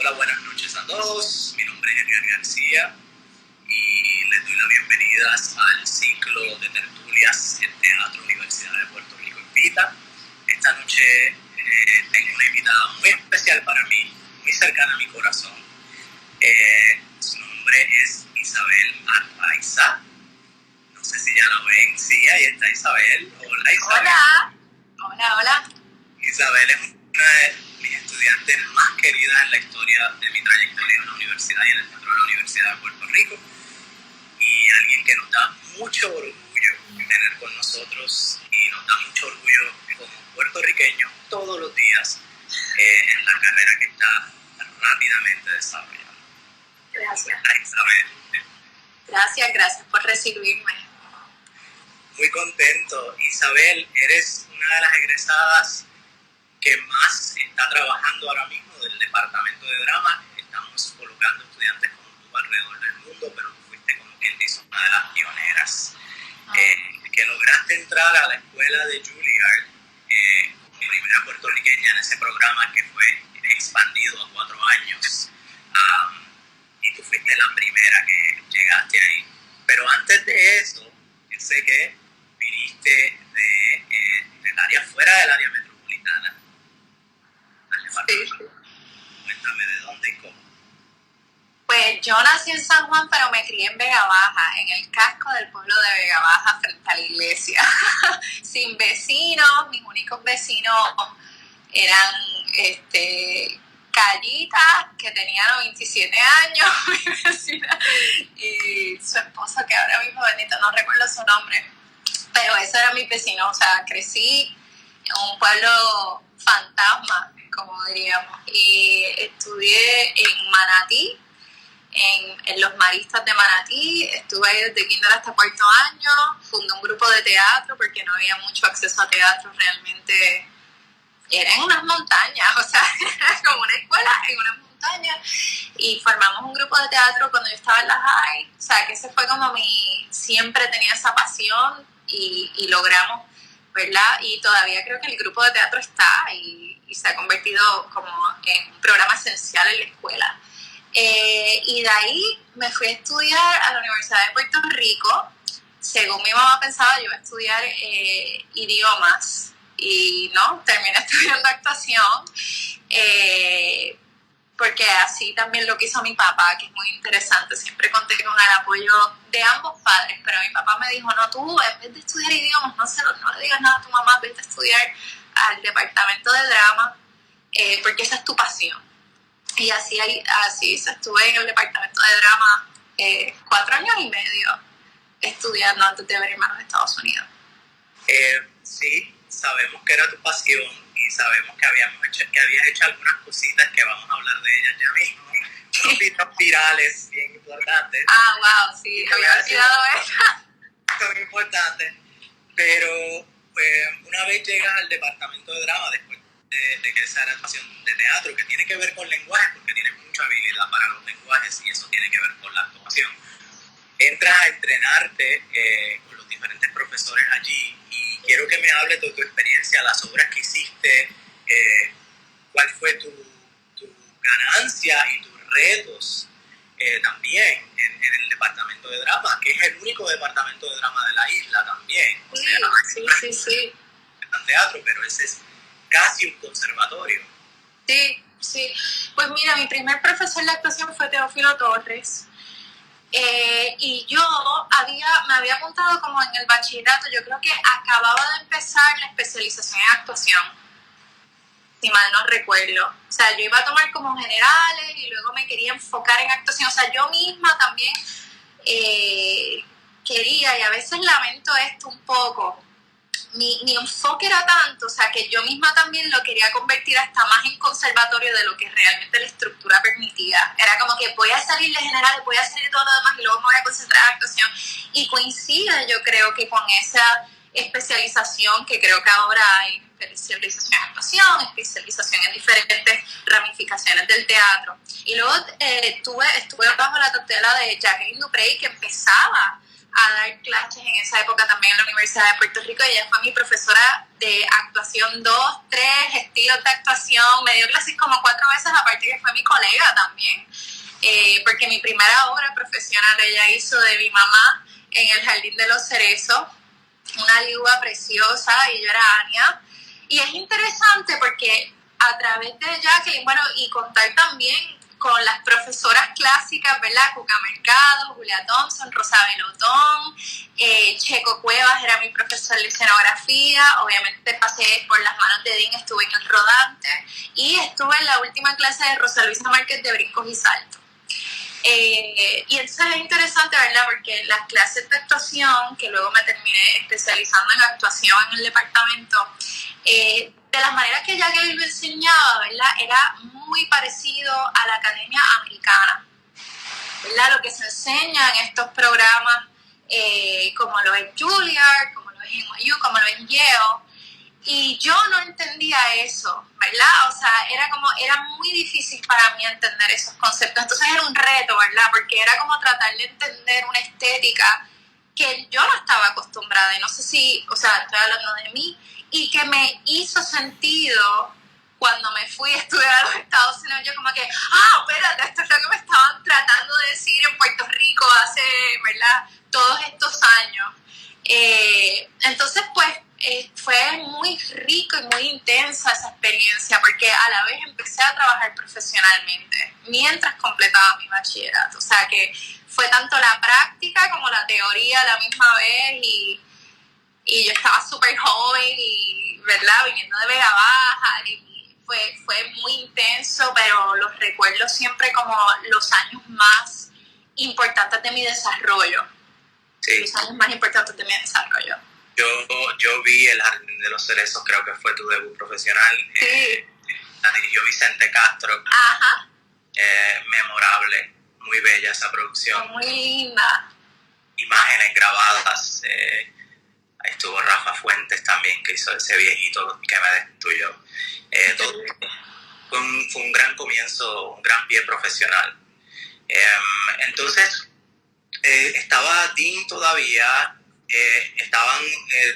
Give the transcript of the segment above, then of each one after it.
Hola, buenas noches a todos. Mi nombre es Edgar García y les doy las bienvenidas al ciclo de tertulias en Teatro Universidad de Puerto Rico Invita. Esta noche tengo una invitada muy especial para mí, muy cercana a mi corazón. Su nombre es Isabel Arraiza. No sé si ya la ven. Sí, ahí está Isabel. Hola, Isabel. Hola. Hola. Isabel es una de mis estudiantes más queridas en la historia de mi trayectoria en la universidad y en el centro de la Universidad de Puerto Rico, y alguien que nos da mucho orgullo tener con nosotros, y nos da mucho orgullo como puertorriqueños todos los días en la carrera que está rápidamente desarrollando. Gracias. Isabel. Gracias por recibirme. Muy contento. Isabel, eres una de las egresadas que más está trabajando ahora mismo del departamento de drama. Estamos colocando estudiantes como tú alrededor del mundo, pero tú fuiste, como quien dice, una de las pioneras. Que lograste entrar a la escuela de Juilliard, primera puertorriqueña en ese programa que fue expandido a 4 años. Y tú fuiste la primera que llegaste ahí. Pero antes de eso, yo sé que viniste del área fuera del área metropolitana. Sí. Cuéntame de dónde y cómo. Pues yo nací en San Juan, pero me crié en Vega Baja, en el casco del pueblo de Vega Baja, frente a la iglesia. Sin vecinos, mis únicos vecinos eran Callita, que tenía 97 años, mi vecina, y su esposo, que ahora mismo, bendito, no recuerdo su nombre, pero ese era mi vecino. O sea, crecí en un pueblo fantasma, como diríamos, y estudié en Manatí, en los Maristas de Manatí. Estuve ahí desde kinder hasta 4º año. Fundé un grupo de teatro porque no había mucho acceso a teatro realmente. Era en unas montañas, o sea, era como una escuela en unas montañas, y formamos un grupo de teatro cuando yo estaba en la high. O sea, que ese fue como siempre tenía esa pasión, y logramos, ¿verdad? Y todavía creo que el grupo de teatro está y se ha convertido como en un programa esencial en la escuela. Y de ahí me fui a estudiar a la Universidad de Puerto Rico. Según mi mamá pensaba, yo iba a estudiar idiomas, y no, terminé estudiando actuación, porque así también lo que hizo mi papá, que es muy interesante. Siempre conté con el apoyo de ambos padres, pero mi papá me dijo: no, tú en vez de estudiar idiomas, no le digas nada a tu mamá, vete a estudiar al departamento de drama, porque esa es tu pasión. Y así estuve en el departamento de drama 4 años y medio estudiando antes de venirme a los Estados Unidos. Sí, sabemos que era tu pasión y sabemos que habías hecho algunas cositas que vamos a hablar de ellas ya mismo. Unos videos virales bien importantes. Wow, sí, había olvidado esa. Son importantes, pero una vez llegas al departamento de drama, después de que esa era actuación de teatro, que tiene que ver con lenguaje, porque tienes mucha habilidad para los lenguajes y eso tiene que ver con la actuación, entras a entrenarte con los diferentes profesores allí, y quiero que me hables de tu experiencia, las obras que hiciste, cuál fue tu ganancia y tus retos también en el departamento de drama, que es el único departamento de drama de la isla también. O sea, Sí. En teatro, pero ese es casi un conservatorio. Sí. Pues mira, mi primer profesor de actuación fue Teófilo Torres. Y yo me había apuntado como en el bachillerato. Yo creo que acababa de empezar la especialización en actuación, si mal no recuerdo. O sea, yo iba a tomar como generales y luego me quería enfocar en actuación. O sea, yo misma también quería, y a veces lamento esto un poco, mi enfoque era tanto, o sea, que yo misma también lo quería convertir hasta más en conservatorio de lo que realmente la estructura permitía. Era como que voy a salir de generales, voy a salir de todo lo demás y luego me voy a concentrar en actuación. Y coincide, yo creo, que con esa especialización, que creo que ahora hay especialización en actuación, especialización en diferentes ramificaciones del teatro. Y luego estuve bajo la tutela de Jacqueline Duprey, que empezaba a dar clases en esa época también en la Universidad de Puerto Rico. Ella fue mi profesora de actuación 2, 3 estilos de actuación, me dio clases como 4 veces, aparte que fue mi colega también, porque mi primera obra profesional ella hizo de mi mamá en el Jardín de los Cerezos, una ligua preciosa, y yo era Ania. Y es interesante porque a través de Jacqueline, bueno, y contar también con las profesoras clásicas, ¿verdad? Cuca Mercado, Julia Thompson, Rosa Belotón, Checo Cuevas era mi profesor de escenografía, obviamente pasé por las manos de Dean, estuve en el rodante, y estuve en la última clase de Rosa Luisa Márquez de brincos y saltos. Y entonces es interesante, ¿verdad? Porque las clases de actuación, que luego me terminé especializando en actuación en el departamento, de las maneras que Jacqueline lo enseñaba, ¿verdad? Era muy parecido a la academia americana, ¿verdad? Lo que se enseña en estos programas, como lo es Juilliard, como lo es NYU, como lo es Yale. Y yo no entendía eso, ¿verdad? O sea, era muy difícil para mí entender esos conceptos. Entonces era un reto, ¿verdad? Porque era como tratar de entender una estética que yo no estaba acostumbrada. Y no sé si, o sea, estoy hablando de mí, y que me hizo sentido cuando me fui a estudiar a los Estados Unidos. Yo como que, espérate, esto es lo que me estaban tratando de decir en Puerto Rico hace, ¿verdad? Todos estos años. Entonces, pues, fue muy rico y muy intensa esa experiencia, porque a la vez empecé a trabajar profesionalmente mientras completaba mi bachillerato. O sea que fue tanto la práctica como la teoría a la misma vez, y yo estaba súper joven y, ¿verdad? Viniendo de Vega Baja, y fue muy intenso, pero los recuerdo siempre como los años más importantes de mi desarrollo. Sí. Los años más importantes de mi desarrollo. Yo vi El Jardín de los Cerezos, creo que fue tu debut profesional. Sí. La dirigió Vicente Castro. Ajá. Memorable, muy bella esa producción. Muy linda. Imágenes grabadas. Ahí estuvo Rafa Fuentes también, que hizo ese viejito que me destruyó. Fue un gran comienzo, un gran pie profesional. Entonces, estaba Dean todavía. Estaban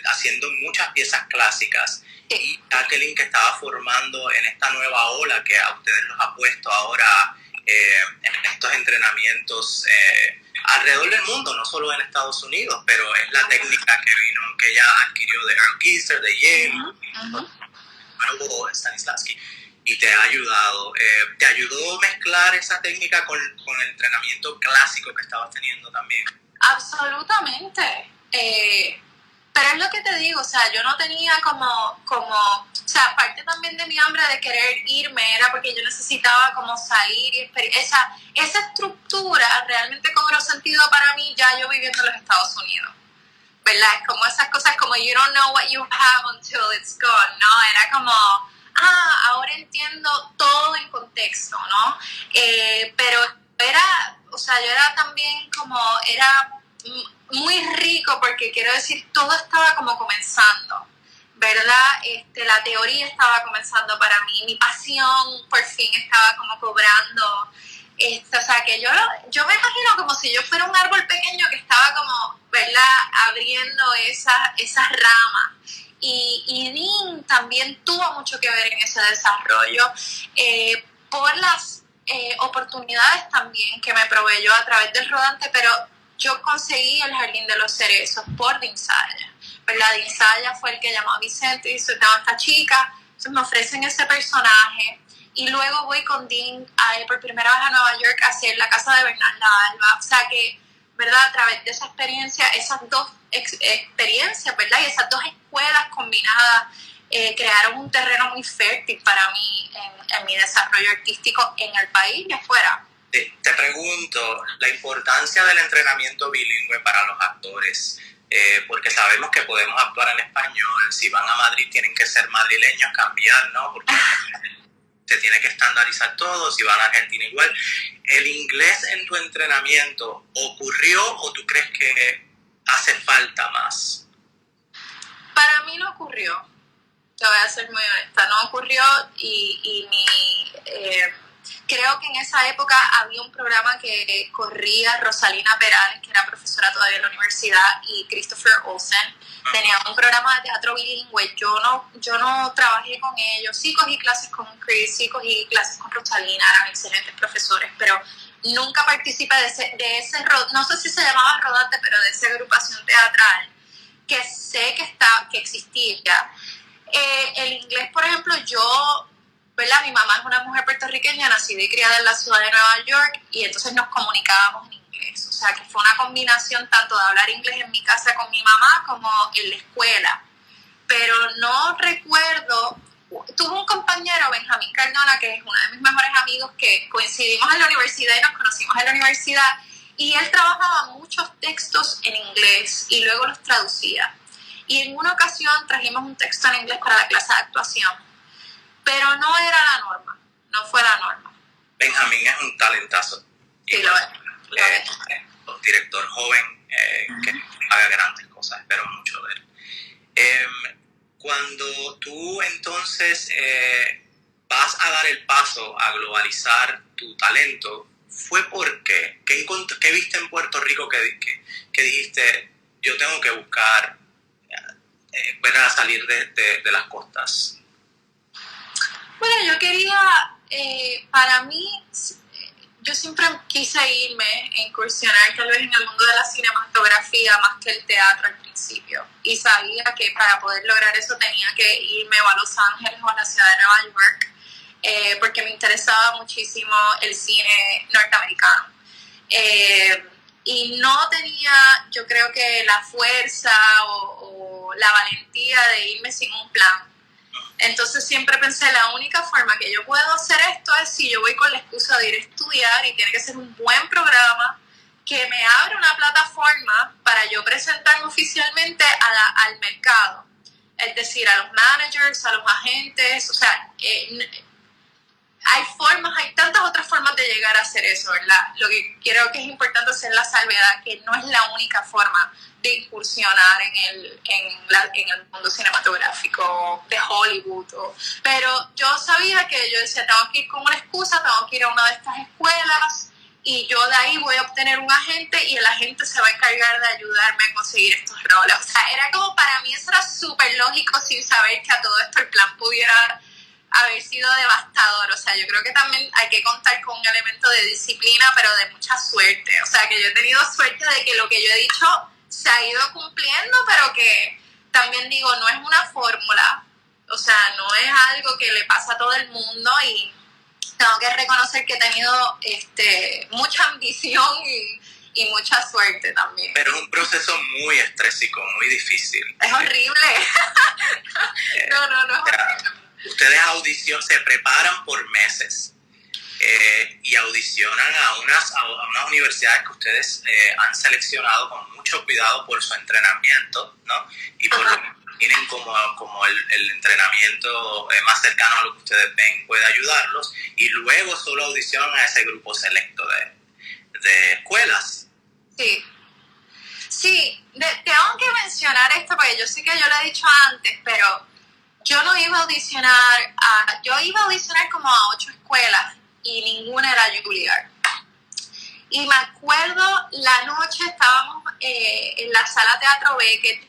haciendo muchas piezas clásicas, y Jacqueline, que estaba formando en esta nueva ola que a ustedes los ha puesto ahora en estos entrenamientos alrededor del mundo, no solo en Estados Unidos, pero es la técnica que ella adquirió de Earl Gister, de Yale, Stanislavski, y te ha ayudado. ¿Te ayudó a mezclar esa técnica con el entrenamiento clásico que estabas teniendo también? Absolutamente. Pero es lo que te digo, o sea, yo no tenía o sea, parte también de mi hambre de querer irme era porque yo necesitaba como salir y esa estructura realmente cobró sentido para mí ya yo viviendo en los Estados Unidos, ¿verdad? Es como esas cosas como you don't know what you have until it's gone, ¿no? Era como, ahora entiendo todo en contexto, ¿no? Pero o sea, yo era también era muy rico, porque quiero decir, todo estaba como comenzando, ¿verdad? La teoría estaba comenzando para mí, mi pasión por fin estaba como cobrando, o sea, que yo me imagino como si yo fuera un árbol pequeño que estaba como, ¿verdad? Abriendo esas ramas. Y Dean también tuvo mucho que ver en ese desarrollo, por las oportunidades también que me proveyó a través del rodante, pero yo conseguí el Jardín de los Cerezos por Dean Saya, ¿verdad? Dean Saya fue el que llamó a Vicente y dice, tengo a esta chica, entonces me ofrecen ese personaje, y luego voy con Dean por primera vez a Nueva York a hacer La Casa de Bernarda Alba. O sea que, ¿verdad? A través de esa experiencia, esas dos experiencias, ¿verdad? Y esas dos escuelas combinadas crearon un terreno muy fértil para mí en mi desarrollo artístico en el país y afuera. Te pregunto, la importancia del entrenamiento bilingüe para los actores, porque sabemos que podemos actuar en español, si van a Madrid tienen que ser madrileños, cambiar, ¿no? Porque se tiene que estandarizar todo, si van a Argentina igual. ¿El inglés en tu entrenamiento ocurrió o tú crees que hace falta más? Para mí no ocurrió, te voy a ser muy honesta, no ocurrió, y creo que en esa época había un programa que corría Rosalina Perales, que era profesora todavía en la universidad, y Christopher Olsen. Tenían un programa de teatro bilingüe. Yo no trabajé con ellos. Sí cogí clases con Chris, sí cogí clases con Rosalina, eran excelentes profesores, pero nunca participé de ese no sé si se llamaba rodante, pero de esa agrupación teatral que sé que existía. El inglés, por ejemplo, ¿verdad? Mi mamá es una mujer puertorriqueña, nacida y criada en la ciudad de Nueva York, y entonces nos comunicábamos en inglés. O sea, que fue una combinación tanto de hablar inglés en mi casa con mi mamá como en la escuela. Pero no recuerdo. Tuve un compañero, Benjamín Cardona, que es uno de mis mejores amigos, que coincidimos en la universidad y nos conocimos en la universidad, y él trabajaba muchos textos en inglés y luego los traducía. Y en una ocasión trajimos un texto en inglés para la clase de actuación, pero no era la norma, no fue la norma. Benjamín es un talentazo. Sí, lo es. Un director joven que haga grandes cosas, espero mucho de él. Cuando tú entonces vas a dar el paso a globalizar tu talento, ¿fue por qué? ¿Qué viste en Puerto Rico que dijiste, yo tengo que buscar salir de las costas? Bueno, yo quería, para mí, yo siempre quise irme a incursionar tal vez en el mundo de la cinematografía más que el teatro al principio, y sabía que para poder lograr eso tenía que irme o a Los Ángeles o a la ciudad de Nueva York, porque me interesaba muchísimo el cine norteamericano. Y no tenía, yo creo que la fuerza o la valentía de irme sin un plan. Entonces siempre pensé, la única forma que yo puedo hacer esto es si yo voy con la excusa de ir a estudiar, y tiene que ser un buen programa que me abra una plataforma para yo presentarme oficialmente al mercado. Es decir, a los managers, a los agentes, o sea, hay tantas otras formas de llegar a hacer eso, ¿verdad? Lo que creo que es importante hacer la salvedad, que no es la única forma de incursionar en el mundo cinematográfico de Hollywood. Pero yo sabía que yo decía, tengo que ir con una excusa, tengo que ir a una de estas escuelas, y yo de ahí voy a obtener un agente, y el agente se va a encargar de ayudarme a conseguir estos roles. O sea, era como, para mí eso era súper lógico, sin saber que a todo esto el plan pudiera haber sido devastador. O sea, yo creo que también hay que contar con un elemento de disciplina, pero de mucha suerte. O sea, que yo he tenido suerte de que lo que yo he dicho se ha ido cumpliendo, pero que también digo, no es una fórmula. O sea, no es algo que le pasa a todo el mundo, y tengo que reconocer que he tenido mucha ambición y mucha suerte también. Pero es un proceso muy estrésico, muy difícil. Es horrible. No es horrible. Ustedes se preparan por meses y audicionan a unas universidades que ustedes han seleccionado con mucho cuidado por su entrenamiento, ¿no? Y por lo que tienen como el entrenamiento más cercano a lo que ustedes ven puede ayudarlos, y luego solo audicionan a ese grupo selecto de escuelas. Sí, tengo que mencionar esto porque yo sé que yo lo he dicho antes, pero yo no iba a audicionar, yo iba a audicionar como a 8 escuelas y ninguna era Juilliard. Y me acuerdo, la noche estábamos en la sala Teatro Beckett,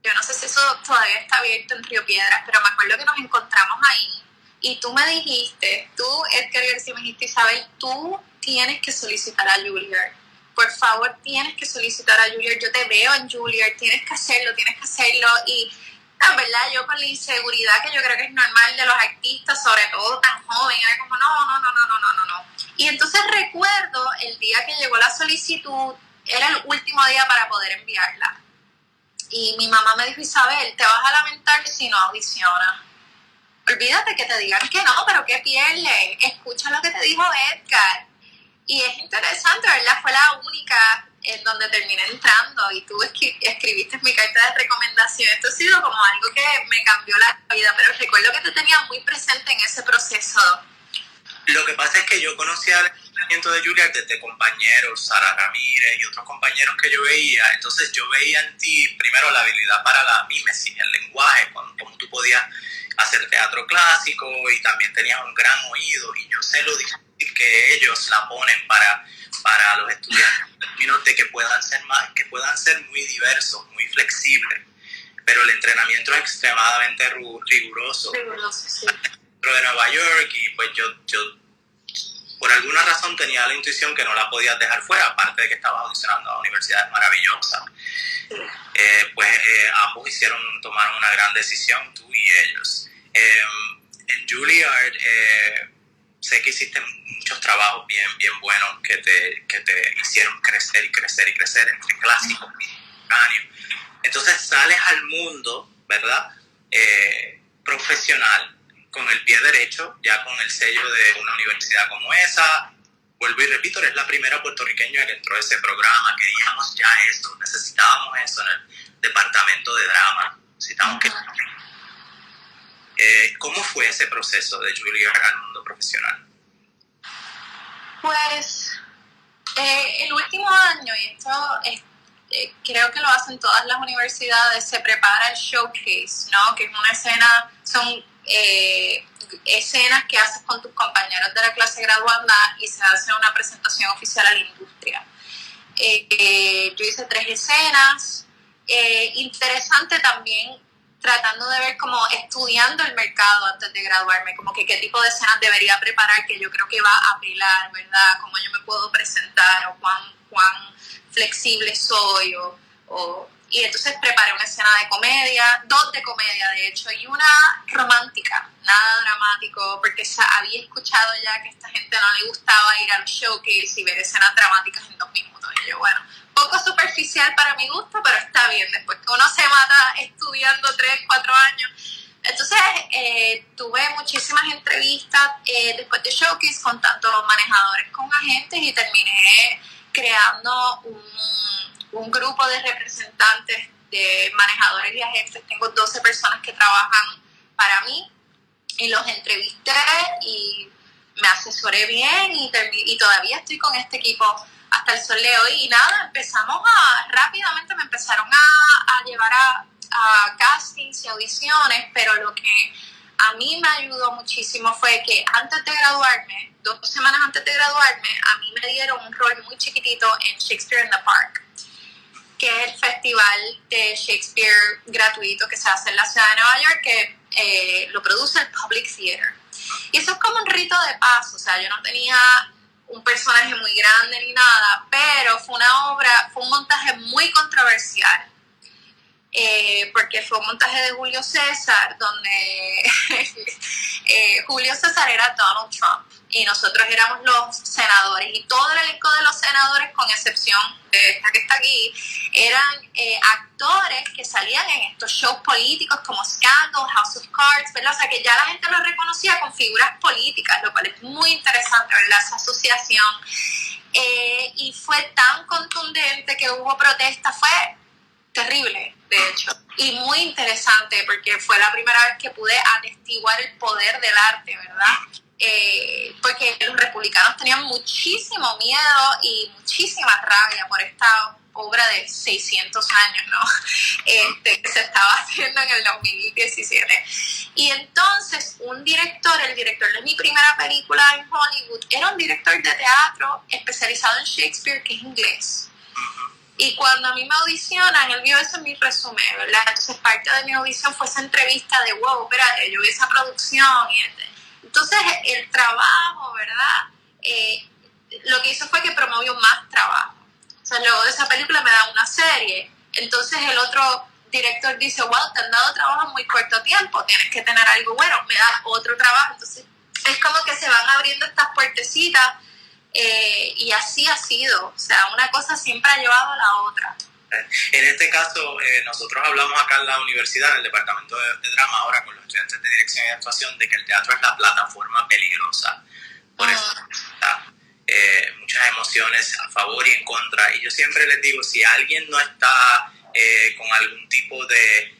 yo no sé si eso todavía está abierto en Río Piedras, pero me acuerdo que nos encontramos ahí, y tú me dijiste, tú, Edgar García, me dijiste, Isabel, tú tienes que solicitar a Juilliard. Por favor, tienes que solicitar a Juilliard, yo te veo en Juilliard, tienes que hacerlo, y la verdad, yo con la inseguridad que yo creo que es normal de los artistas, sobre todo tan joven, era como no. Y entonces recuerdo el día que llegó la solicitud, era el último día para poder enviarla. Y mi mamá me dijo, Isabel, te vas a lamentar si no audicionas. Olvídate que te digan que no, pero ¿qué pierdes? Escucha lo que te dijo Edgar. Y es interesante, ¿verdad? Fue la única en donde terminé entrando, y tú escribiste mi carta de recomendación. Esto ha sido como algo que me cambió la vida, pero recuerdo que te tenía muy presente en ese proceso. Lo que pasa es que yo conocía el entrenamiento de Juilliard desde compañeros, Sara Ramírez y otros compañeros que yo veía. Entonces yo veía en ti primero la habilidad para la mímesis, el lenguaje, cómo tú podías hacer teatro clásico, y también tenías un gran oído, y yo sé lo difícil que ellos la ponen para los estudiantes, en términos de que puedan ser muy diversos, muy flexibles, pero el entrenamiento es extremadamente riguroso. Sí. Dentro de Nueva York, y pues yo por alguna razón tenía la intuición que no la podías dejar fuera, aparte de que estabas audicionando a universidades maravillosas. Ambos tomaron una gran decisión, tú y ellos. En Juilliard sé que hiciste muchos trabajos bien buenos que te hicieron crecer entre clásicos y contemporáneos. Entonces sales al mundo, ¿verdad? Profesional, con el pie derecho, ya con el sello de una universidad como esa. Vuelvo y repito, eres la primera puertorriqueña que entró a ese programa. Queríamos ya eso, necesitábamos eso en el departamento de drama. ¿Cómo fue ese proceso de Juilliard al mundo profesional? Pues el último año, y esto creo que lo hacen todas las universidades, se prepara el showcase, ¿no? Que es una escena, son escenas que haces con tus compañeros de la clase graduanda y se hace una presentación oficial a la industria. Yo hice 3 escenas, interesante también, tratando de ver como estudiando el mercado antes de graduarme, como que qué tipo de escenas debería preparar que yo creo que va a apelar, ¿verdad? Cómo yo me puedo presentar o cuán flexible soy y entonces preparé una escena de comedia, 2 de comedia de hecho, y una romántica, nada dramático, porque había escuchado ya que a esta gente no le gustaba ir a los showcase y ver escenas dramáticas en 2 minutos, y yo, bueno, poco superficial para mi gusto, pero está bien, después que uno se mata estudiando 3, 4 años. Entonces tuve muchísimas entrevistas después de showcase con tanto manejadores como agentes y terminé creando un grupo de representantes de manejadores y agentes. Tengo 12 personas que trabajan para mí y los entrevisté y me asesoré bien y todavía estoy con este equipo hasta el sol de hoy. Y nada, rápidamente me empezaron a llevar a castings y audiciones, pero lo que a mí me ayudó muchísimo fue que antes de graduarme, 2 semanas antes de graduarme, a mí me dieron un rol muy chiquitito en Shakespeare in the Park, que es el festival de Shakespeare gratuito que se hace en la ciudad de Nueva York, que lo produce el Public Theater. Y eso es como un rito de paso, o sea, yo no tenía un personaje muy grande ni nada, pero fue un montaje muy controversial. Porque fue un montaje de Julio César, donde Julio César era Donald Trump y nosotros éramos los senadores, y todo el elenco de los senadores, con excepción de esta que está aquí, eran actores que salían en estos shows políticos como Scandal, House of Cards, ¿verdad? O sea, que ya la gente los reconocía con figuras políticas, lo cual es muy interesante, ¿verdad? Esa asociación. Y fue tan contundente que hubo protestas, fue terrible, de hecho, y muy interesante porque fue la primera vez que pude atestiguar el poder del arte, ¿verdad? Porque los republicanos tenían muchísimo miedo y muchísima rabia por esta obra de 600 años, ¿no? Que se estaba haciendo en el 2017. Y entonces el director de mi primera película en Hollywood, era un director de teatro especializado en Shakespeare, que es inglés. Y cuando a mí me audicionan, él vio eso en mi resumen, ¿verdad? Entonces parte de mi audición fue esa entrevista de, wow, espérate, yo vi esa producción. Entonces el trabajo, ¿verdad? Lo que hizo fue que promovió más trabajo. O sea, luego de esa película me da una serie. Entonces el otro director dice, wow, te han dado trabajo en muy corto tiempo, tienes que tener algo bueno, me da otro trabajo. Entonces es como que se van abriendo estas puertecitas. Y así ha sido, o sea, una cosa siempre ha llevado a la otra. En este caso, nosotros hablamos acá en la universidad, en el departamento de drama, ahora con los estudiantes de dirección y actuación, de que el teatro es la plataforma peligrosa. Por eso está muchas emociones a favor y en contra. Y yo siempre les digo, si alguien no está con algún tipo de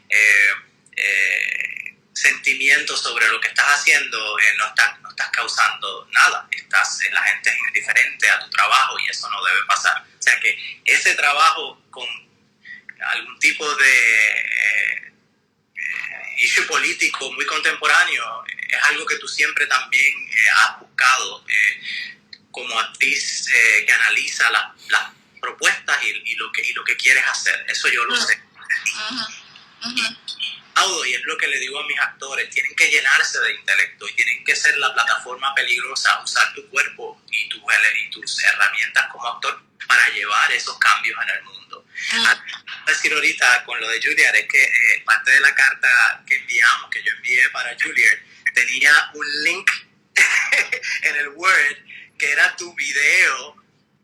sentimiento sobre lo que estás haciendo, no estás causando nada, la gente es indiferente a tu trabajo y eso no debe pasar. O sea que ese trabajo con algún tipo de issue político muy contemporáneo es algo que tú siempre también has buscado como actriz que analiza las propuestas y lo que quieres hacer. Eso yo lo sé. Y es lo que le digo a mis actores, tienen que llenarse de intelecto y tienen que ser la plataforma peligrosa, usar tu cuerpo y tus herramientas como actor para llevar esos cambios en el mundo. Decir ahorita con lo de Juilliard es que parte de la carta que yo envié para Juilliard, tenía un link en el Word que era tu video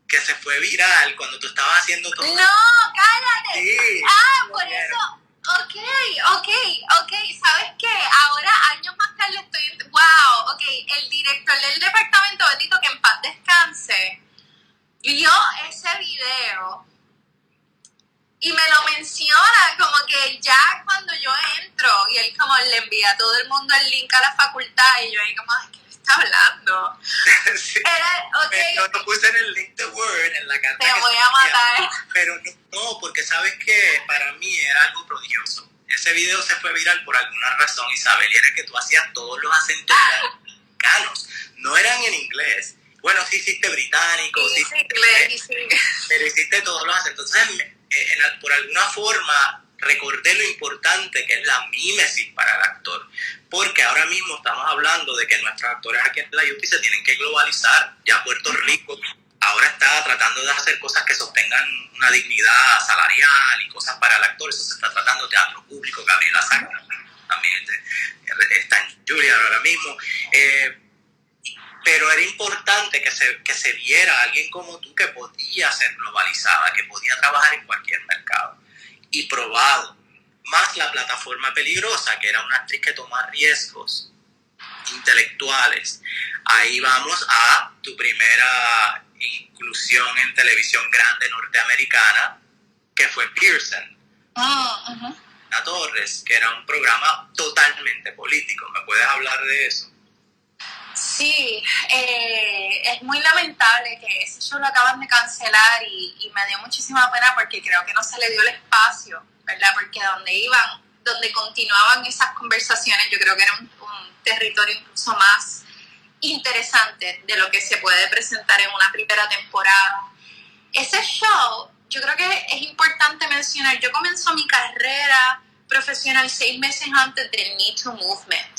que se fue viral cuando tú estabas haciendo todo. ¡No, cállate! Sí, por eso. Ok. ¿Sabes qué? Ahora, años más tarde estoy... ¡Wow! Ok, el director del departamento, bendito, que en paz descanse, vio ese video y me lo menciona como que ya cuando yo entro y él como le envía a todo el mundo el link a la facultad y yo ahí como, ¿de qué le está hablando? Sí. Yo lo puse en el link de Word, en la carta. Te voy a matar. Pero no, porque sabes que para mí era algo prodigioso. Ese video se fue viral por alguna razón, Isabel, y era que tú hacías todos los acentos americanos. No eran en inglés. Bueno, sí hiciste británico, sí hiciste inglés, pero hiciste todos los acentos. Entonces, por alguna forma, recordé lo importante que es la mímesis para el actor. Porque ahora mismo estamos hablando de que nuestros actores aquí en la UPI se tienen que globalizar. Ya Puerto Rico ahora está tratando de hacer cosas que sostengan una dignidad salarial y cosas para el actor. Eso se está tratando de teatro público. Gabriela Sacra también está en Juilliard ahora mismo. Pero era importante que se viera alguien como tú que podía ser globalizada, que podía trabajar en cualquier mercado. Y probado. Más la plataforma peligrosa, que era una actriz que toma riesgos intelectuales. Ahí vamos a tu primera inclusión en televisión grande norteamericana, que fue Pearson. Ana Torres, que era un programa totalmente político. ¿Me puedes hablar de eso? Sí, es muy lamentable que ese show lo acaban de cancelar y me dio muchísima pena porque creo que no se le dio el espacio, ¿verdad? Porque donde continuaban esas conversaciones, yo creo que era un territorio incluso más interesante de lo que se puede presentar en una primera temporada. Ese show, yo creo que es importante mencionar, yo comencé mi carrera profesional 6 meses antes del Me Too Movement.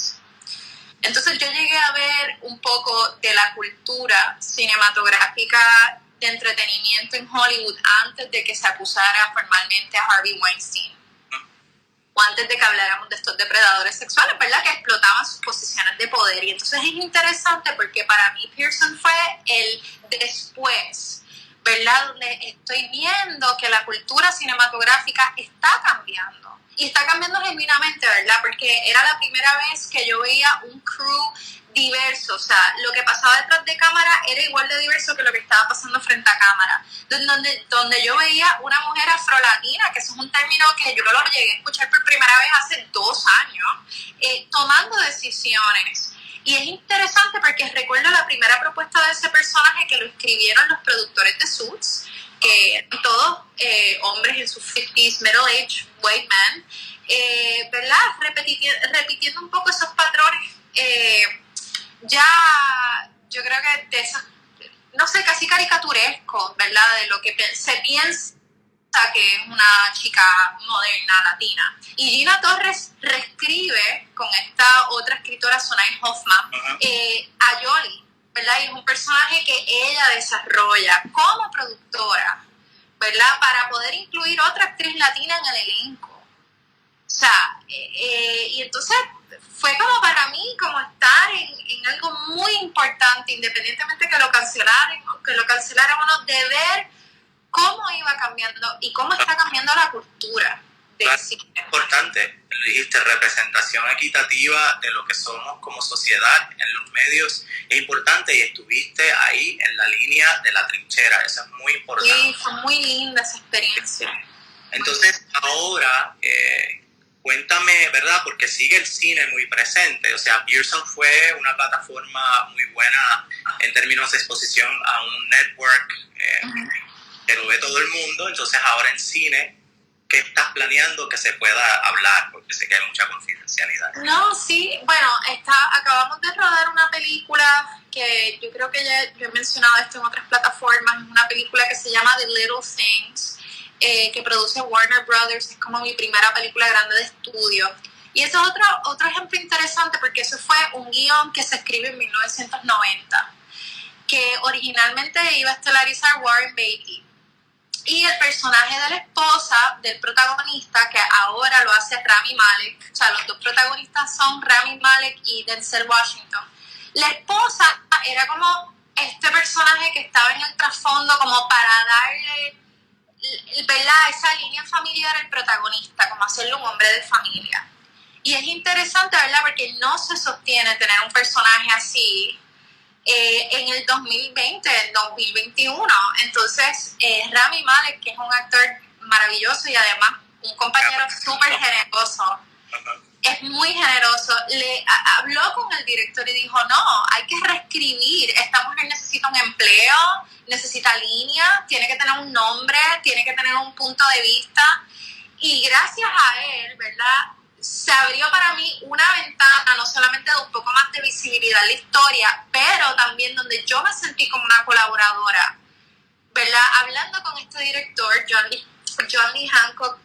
Entonces yo llegué a ver un poco de la cultura cinematográfica de entretenimiento en Hollywood antes de que se acusara formalmente a Harvey Weinstein, o antes de que habláramos de estos depredadores sexuales, ¿verdad? Que explotaban sus posiciones de poder. Y entonces es interesante porque para mí Pearson fue el después, ¿verdad? Donde estoy viendo que la cultura cinematográfica está cambiando. Y está cambiando genuinamente, ¿verdad? Porque era la primera vez que yo veía un crew diverso. O sea, lo que pasaba detrás de cámara era igual de diverso que lo que estaba pasando frente a cámara. Donde yo veía una mujer afrolatina, que eso es un término que yo lo llegué a escuchar por primera vez hace 2 años, tomando decisiones. Y es interesante porque recuerdo la primera propuesta de ese personaje que lo escribieron los productores de Suits, que eran todos hombres en sus 50s, middle-aged white men, ¿verdad? Repitiendo un poco esos patrones, ya yo creo que de esos, no sé, casi caricaturescos, ¿verdad? De lo que se piensa que es una chica moderna latina. Y Gina Torres reescribe con esta otra escritora, Sonai Hoffman, a Yoli, ¿verdad? Y es un personaje que ella desarrolla como productora, ¿verdad? Para poder incluir otra actriz latina en el elenco. O sea, y entonces fue como para mí como estar en algo muy importante, independientemente que lo cancelaran o no, de ver cómo iba cambiando y cómo está cambiando la cultura del cine. Importante, dijiste, representación equitativa de lo que somos como sociedad en los medios es importante y estuviste ahí en la línea de la trinchera, eso es muy importante. Sí, fue muy linda esa experiencia. Entonces ahora, cuéntame, ¿verdad? Porque sigue el cine muy presente, o sea, Pearson fue una plataforma muy buena en términos de exposición a un network que lo ve todo el mundo, entonces ahora en cine ¿qué estás planeando que se pueda hablar? Porque sé que hay mucha confidencialidad. No, sí, bueno, acabamos de rodar una película que yo creo que ya yo he mencionado esto en otras plataformas, es una película que se llama The Little Things, que produce Warner Brothers, es como mi primera película grande de estudio. Y eso es otro ejemplo interesante porque eso fue un guión que se escribe en 1990, que originalmente iba a estelarizar Warren Beatty. Y el personaje de la esposa del protagonista, que ahora lo hace Rami Malek, o sea, los dos protagonistas son Rami Malek y Denzel Washington. La esposa era como este personaje que estaba en el trasfondo como para darle, ¿verdad?, esa línea familiar al protagonista, como hacerlo un hombre de familia. Y es interesante, ¿verdad?, porque no se sostiene tener un personaje así en el 2020, en 2021. Entonces, Rami Malek, que es un actor maravilloso y además un compañero súper generoso, es muy generoso, habló con el director y dijo, no, hay que reescribir, esta mujer necesita un empleo, necesita línea, tiene que tener un nombre, tiene que tener un punto de vista. Y gracias a él, ¿verdad?, se abrió para mí una ventana, no solamente de un poco más de visibilidad en la historia, pero también donde yo me sentí como una colaboradora, ¿verdad?, hablando con este director, John Lee Hancock,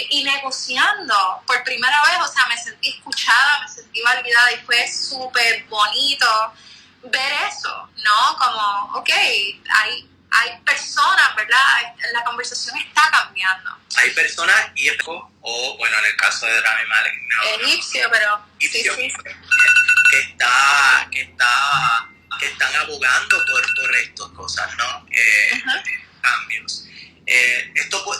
y negociando por primera vez, o sea, me sentí escuchada, me sentí validada y fue súper bonito ver eso, ¿no? Como, ok, hay personas, ¿verdad? La conversación está cambiando. Hay personas y o bueno, en el caso de Rami Malek, egipcio, pero egipcio, sí. que están abogando por estas cosas, ¿no? Cambios.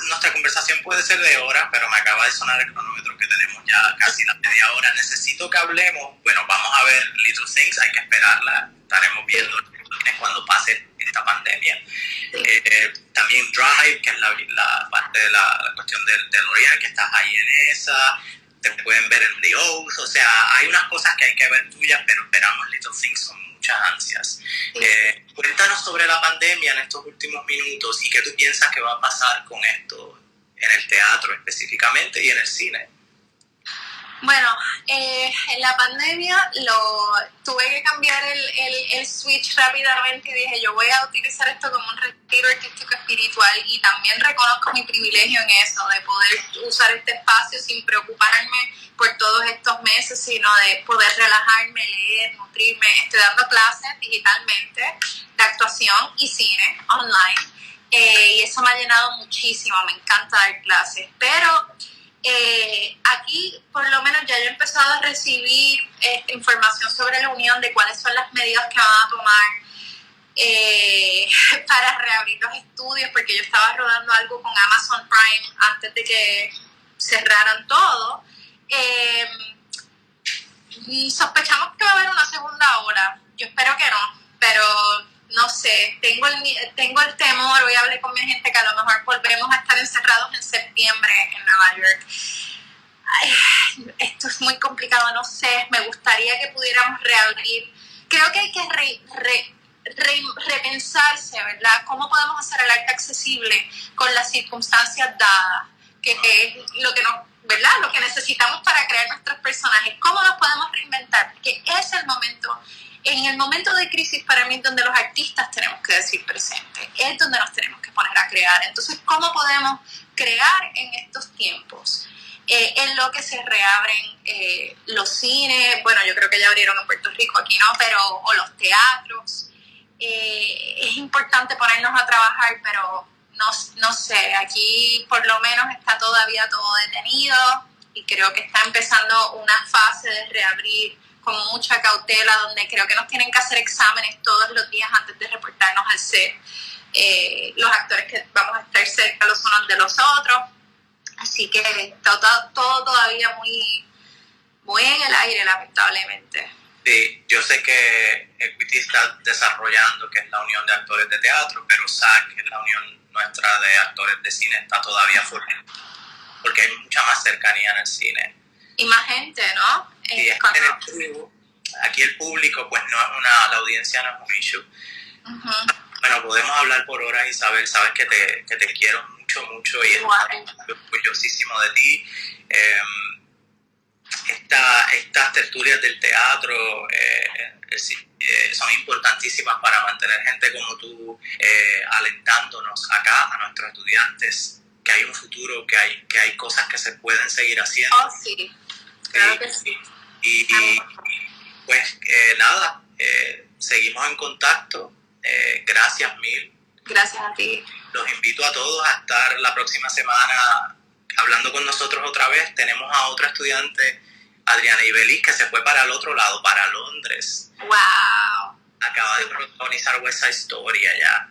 Nuestra conversación puede ser de horas, pero me acaba de sonar el cronómetro que tenemos ya casi la media hora. Necesito que hablemos. Bueno, vamos a ver Little Things, hay que esperarla. Estaremos viendo cuando pase esta pandemia. También Drive, que es la parte de la cuestión del L'Oreal, que estás ahí en esa. Te pueden ver en The Oath. O sea, hay unas cosas que hay que ver tuyas, pero esperamos Little Things con muchas ansias. Cuéntanos sobre la pandemia en estos últimos minutos y qué tú piensas que va a pasar con esto en el teatro específicamente y en el cine. Bueno, en la pandemia tuve que cambiar el switch rápidamente y dije, yo voy a utilizar esto como un retiro artístico espiritual, y también reconozco mi privilegio en eso, de poder usar este espacio sin preocuparme por todos estos meses, sino de poder relajarme, leer, nutrirme. Estoy dando clases digitalmente de actuación y cine online, y eso me ha llenado muchísimo, me encanta dar clases, pero aquí por lo menos ya yo he empezado a recibir información sobre la unión de cuáles son las medidas que van a tomar para reabrir los estudios, porque yo estaba rodando algo con Amazon Prime antes de que cerraran todo, y sospechamos que va a haber una segunda ola. Yo espero que no, pero no sé, tengo el temor. Hoy hablé con mi gente que a lo mejor volvemos a estar encerrados en septiembre en Nueva York. Ay, esto es muy complicado, no sé, me gustaría que pudiéramos reabrir. Creo que hay que repensarse, ¿verdad? ¿Cómo podemos hacer el arte accesible con las circunstancias dadas? Que es lo que ¿verdad?, lo que necesitamos para crear nuestros personajes. ¿Cómo nos podemos reinventar? Porque es en el momento de crisis, para mí, donde los artistas tenemos que decir presente, es donde nos tenemos que poner a crear. Entonces, ¿cómo podemos crear en estos tiempos? En lo que se reabren los cines, bueno, yo creo que ya abrieron en Puerto Rico, aquí no, o los teatros. Es importante ponernos a trabajar, pero no sé, aquí por lo menos está todavía todo detenido, y creo que está empezando una fase de reabrir con mucha cautela, donde creo que nos tienen que hacer exámenes todos los días antes de reportarnos al set. Los actores que vamos a estar cerca los unos de los otros, así que está todo todavía muy, muy en el aire, lamentablemente. Sí, yo sé que Equity está desarrollando, que es la Unión de Actores de Teatro, pero SAC, que es la Unión nuestra de Actores de Cine, está todavía fuerte, porque hay mucha más cercanía en el cine. Y más gente, ¿no? Y aquí el público, pues no es la audiencia no es un issue. Uh-huh. Bueno, podemos hablar por horas, Isabel, sabes que te quiero mucho. mucho, mucho y estoy orgullosísimo de ti. Estas tertulias del teatro son importantísimas para mantener gente como tú alentándonos acá, a nuestros estudiantes, que hay un futuro, que hay cosas que se pueden seguir haciendo. Oh, sí, claro que sí. Y pues nada, seguimos en contacto. Gracias mil. Gracias a ti. Los invito a todos a estar la próxima semana hablando con nosotros otra vez. Tenemos a otra estudiante, Adriana Ibeliz, que se fue para el otro lado, para Londres. ¡Wow! Acaba de protagonizar West Side Story allá.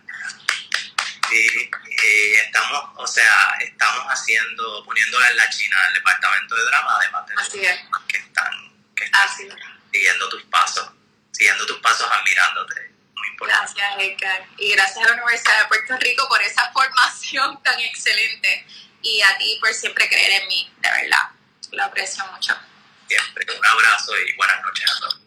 Y estamos poniéndola en la China del departamento de drama, además de así es. que están así es. siguiendo tus pasos, admirándote. Muy importante. Gracias, Edgar. Y gracias a la Universidad de Puerto Rico por esa formación tan excelente. Y a ti por siempre creer en mí, de verdad. Lo aprecio mucho. Siempre. Un abrazo y buenas noches a todos.